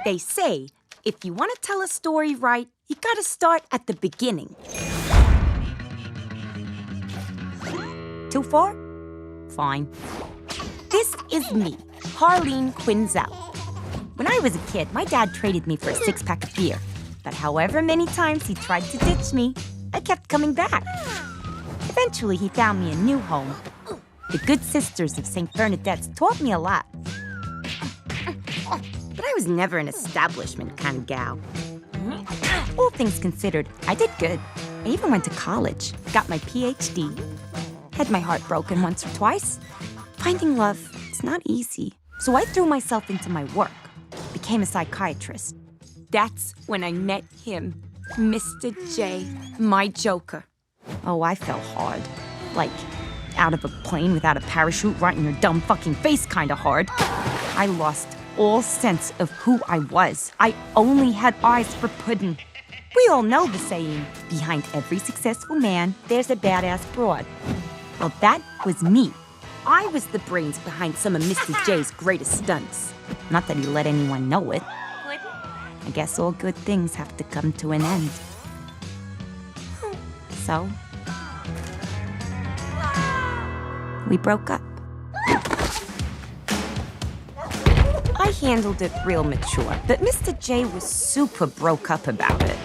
They say, if you want to tell a story right, you gotta start at the beginning. Too far? Fine. This is me, Harley Quinn. When I was a kid, my dad traded me for a six-pack of beer. But however many times he tried to ditch me, I kept coming back. Eventually, he found me a new home. The Good Sisters of St. Bernadette's taught me a lot. But I was never an establishment kind of gal. All things considered, I did good. I even went to college, got my PhD. Had my heart broken once or twice. Finding love, it's not easy. So I threw myself into my work, became a psychiatrist. That's when I met him, Mr. J, my Joker. Oh, I fell hard. Like, out of a plane without a parachute right in your dumb fucking face kind of hard. I lost all sense of who I was. I only had eyes for pudding. We all know the saying, behind every successful man, there's a badass broad. Well, that was me. I was the brains behind some of Mr. J's greatest stunts. Not that he let anyone know it. I guess all good things have to come to an end. So, we broke up. I handled it real mature, but Mr. J was super broke up about it.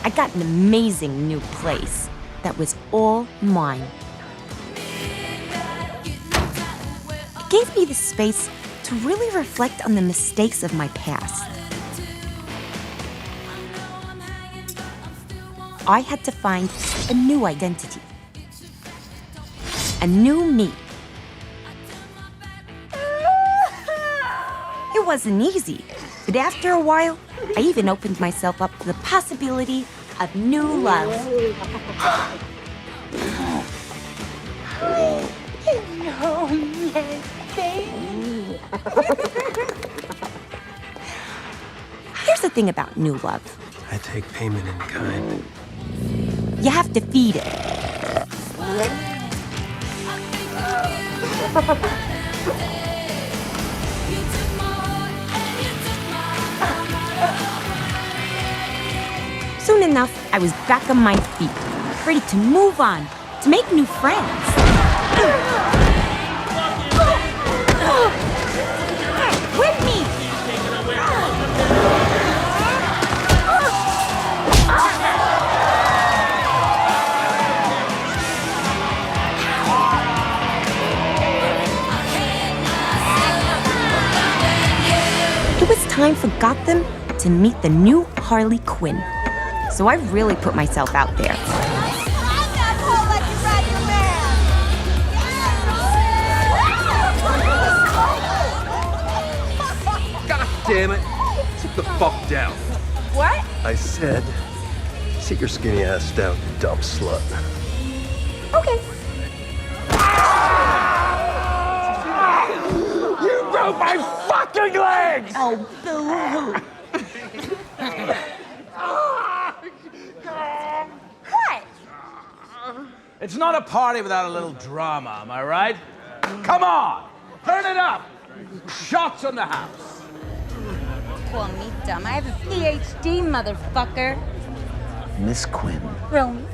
I got an amazing new place that was all mine. It gave me the space to really reflect on the mistakes of my past. I had to find a new identity. A new me. It wasn't easy, but after a while, I even opened myself up to the possibility of new love. Here's the thing about new love. I take payment in kind. You have to feed it. Soon enough, I was back on my feet, ready to move on, to make new friends. With me! It was time for Gotham to meet the new Harley Quinn. So I really put myself out there. God damn it! Sit the fuck down. What? I said, sit your skinny ass down, you dumb slut. Okay. You broke my fucking legs! Oh, boo-hoo. What? It's not a party without a little drama, am I right? Come on, turn it up. Shots on the house. Call me dumb. I have a PhD, motherfucker. Miss Quinn. Romy.